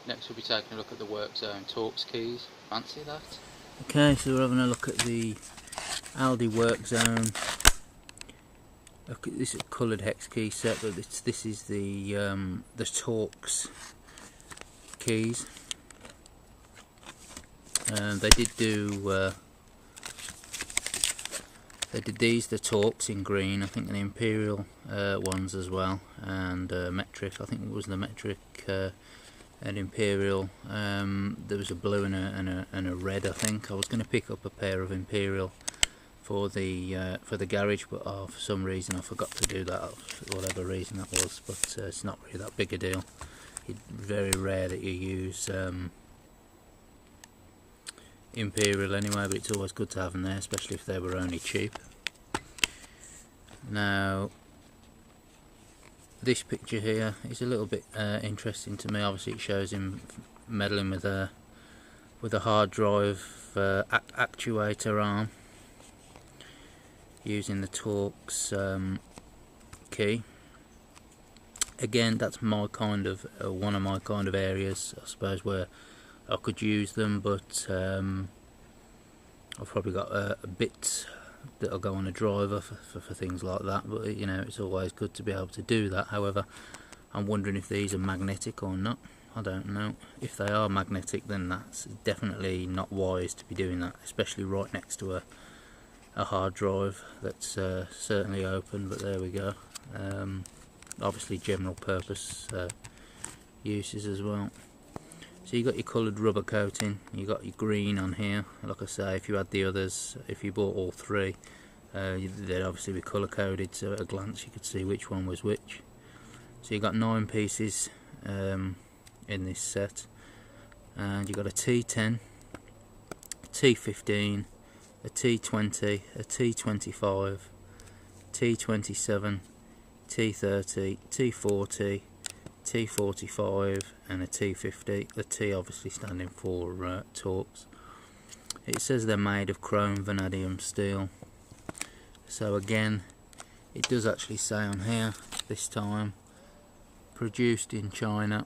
Next we'll be taking a look at the Workzone Torx keys. Fancy that? Okay, so we're having a look at the Aldi Workzone. Look at this coloured hex key set, but this is the Torx keys. They did these, the Torx in green, I think the Imperial ones as well, and metric. I think it was the metric and Imperial. There was a blue and a red. I think I was going to pick up a pair of Imperial for the garage, but for some reason I forgot to do that, whatever reason that was. But it's not really that big a deal. It's very rare that you use Imperial anyway, but it's always good to have them there, especially if they were only cheap. Now this picture here is a little bit interesting to me. Obviously it shows him meddling with a hard drive actuator arm using the Torx key. Again, that's my kind of one of my kind of areas, I suppose, where I could use them, but I've probably got a bit that'll go on a driver for things like that. But you know, it's always good to be able to do that. However, I'm wondering if these are magnetic or not. I don't know. If they are magnetic, then that's definitely not wise to be doing that, especially right next to a hard drive that's certainly open. But there we go. Obviously general purpose uses as well. So you got your coloured rubber coating, you got your green on here. Like I say, if you had the others, if you bought all three, they'd obviously be colour coded, so at a glance you could see which one was which. So you got 9 pieces in this set, and you got a T10, a T15, a T20, a T25, T27, T30, T40, T45 and a T50, the T obviously standing for Torx. It says they're made of chrome vanadium steel. So again, it does actually say on here, this time, produced in China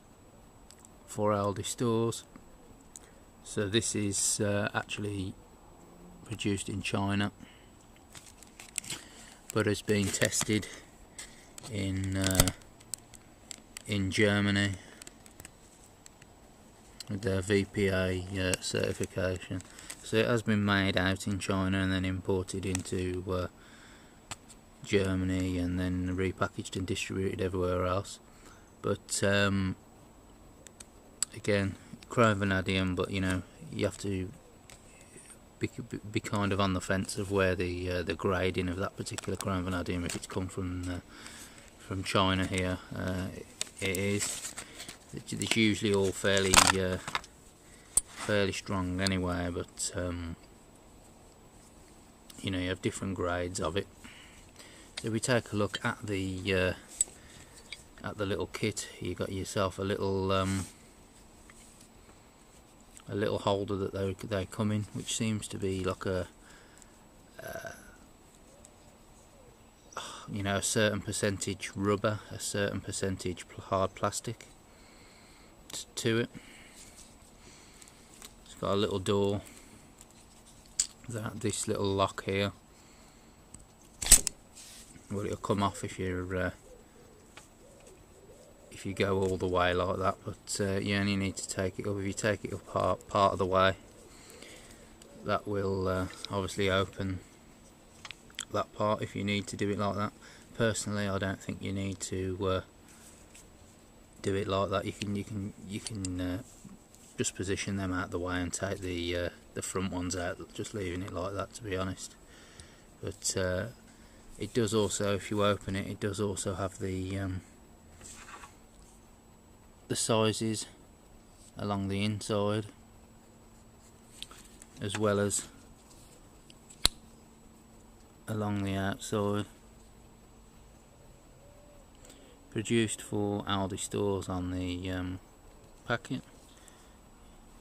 for Aldi stores. So this is actually produced in China, but has been tested in Germany with their VPA certification. So it has been made out in China and then imported into Germany and then repackaged and distributed everywhere else. But again, chrome vanadium, but you know, you have to be kind of on the fence of where the grading of that particular chrome vanadium, if it's come from China here, it is. It's usually all fairly strong anyway, but you know, you have different grades of it. So we take a look at the little kit. You got yourself a little holder that they come in, which seems to be like a you know, a certain percentage rubber, a certain percentage hard plastic to it. It's got a little door, this little lock here. Well, it'll come off if you go all the way like that, but you only need to take it up. If you take it up part of the way, that will obviously open that part if you need to do it like that. Personally, I don't think you need to do it like that. You can just position them out the way and take the front ones out, just leaving it like that, to be honest. But it does also, if you open it, it does also have the sizes along the inside, as well as along the outside. Produced for Aldi stores on the packet.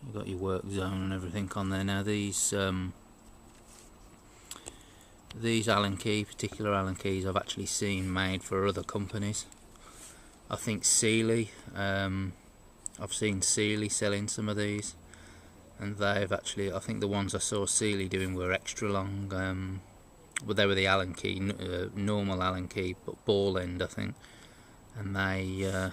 You've got your Workzone and everything on there. Now these particular Allen keys I've actually seen made for other companies. I think Sealy I've seen Sealy selling some of these, and they've actually, I think the ones I saw Sealy doing were extra long, well, they were the Allen key, normal Allen key, but ball end, I think, and they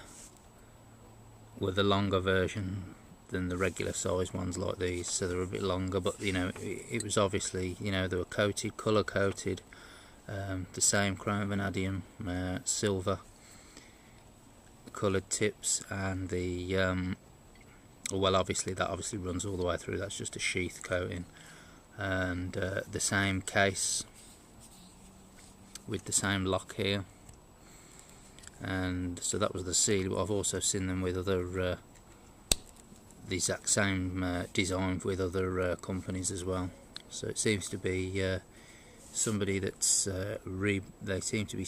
were the longer version than the regular size ones like these, so they were a bit longer, but you know, it was obviously, you know, they were coated, colour coated, the same chrome vanadium, silver coloured tips, and the well, obviously that obviously runs all the way through, that's just a sheath coating, and the same case with the same lock here. And so that was the seal, but I've also seen them with other the exact same design with other companies as well. So it seems to be somebody that's they seem to be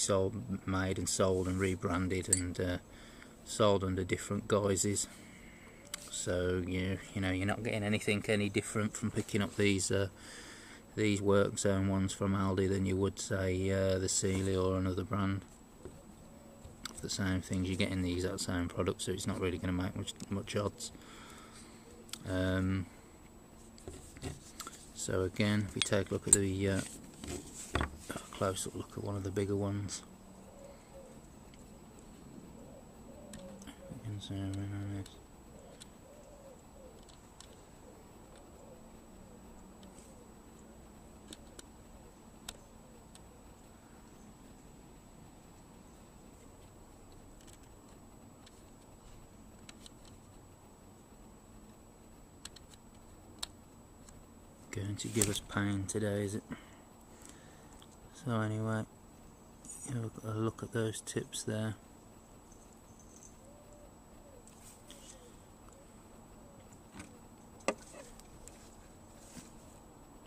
made and sold and rebranded and sold under different guises. So you know, you're not getting anything any different from picking up these Workzone ones from Aldi than you would, say, the Sealy or another brand. The same things, you're getting the exact same product, so it's not really going to make much odds. So again, if we take a look at the a close up look at one of the bigger ones, we can zoom in on this. Going to give us pain today, is it? So anyway, have a look at those tips there.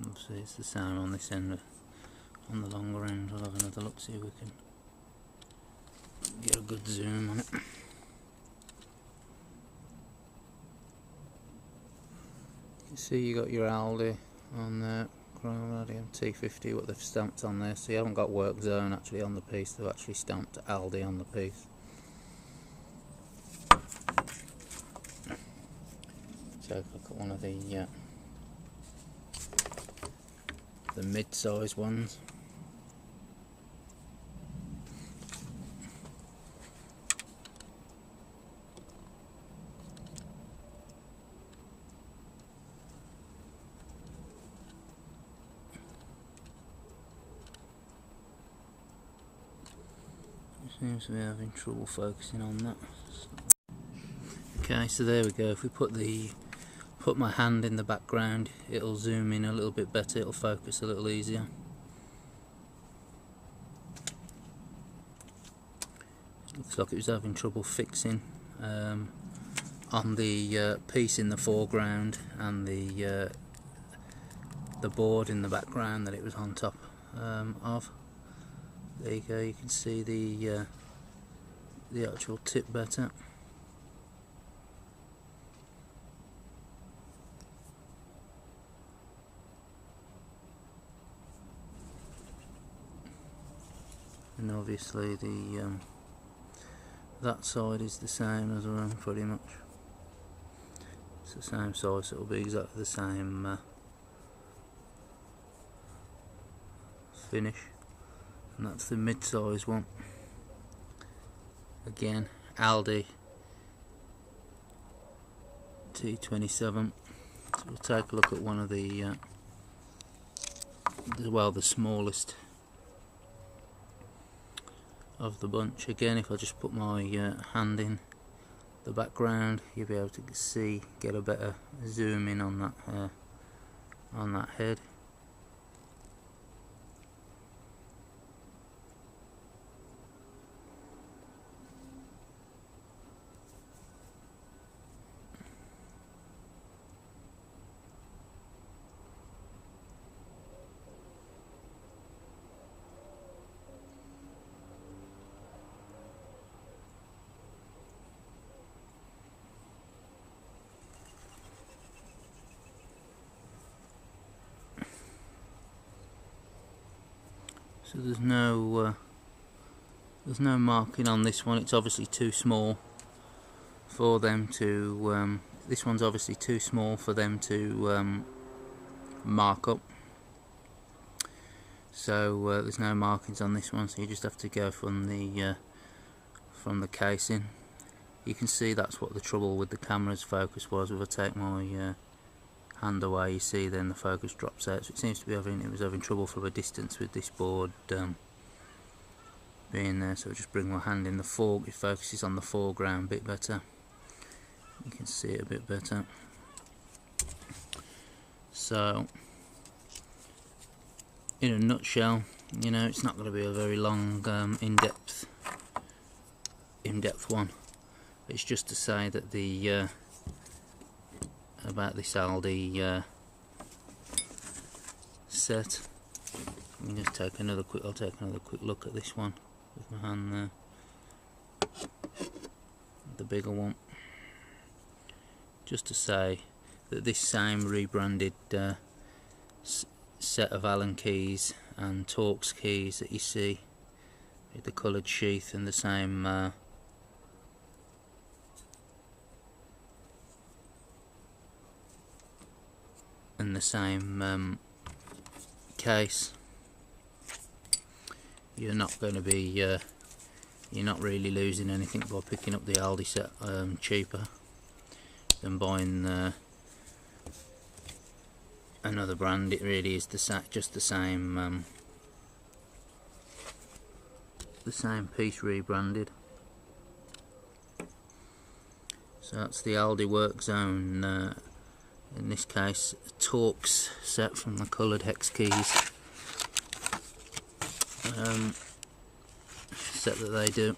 Obviously it's the same on this end, on the longer end. We'll have another look, see if we can get a good zoom on it. You see you got your Aldi on there, Chromium T50, what they've stamped on there, so you haven't got Workzone actually on the piece, they've actually stamped Aldi on the piece. So look at one of the mid-size ones. Seems to be having trouble focusing on that. Okay, so there we go. If we put my hand in the background, it'll zoom in a little bit better, it'll focus a little easier. Looks like it was having trouble fixing on the piece in the foreground and the board in the background that it was on top of. There you go, you can see the actual tip better. And obviously the that side is the same as well, pretty much. It's the same size, so it'll be exactly the same finish. And that's the mid-size one. Again, Aldi T27. So we'll take a look at one of the smallest of the bunch. Again, if I just put my hand in the background, you'll be able to get a better zoom in on that head. So there's no marking on this one. It's obviously too small for them to this one's obviously too small for them to mark up, so there's no markings on this one, so you just have to go from the casing. You can see that's what the trouble with the camera's focus was. If I take my hand away, you see then the focus drops out, so it seems to be it was having trouble from a distance with this board being there. So I'll just bring my hand in, it focuses on the foreground a bit better, you can see it a bit better. So in a nutshell, you know, it's not going to be a very long in-depth one. It's just to say that the about this Aldi set. I'll take another quick look at this one with my hand there, the bigger one, just to say that this same rebranded set of Allen keys and Torx keys that you see with the coloured sheath and the same case, you're not going to be you're not really losing anything by picking up the Aldi set cheaper than buying another brand. It really is just the same piece rebranded. So that's the Aldi Workzone, in this case a Torx set from the coloured hex keys set that they do.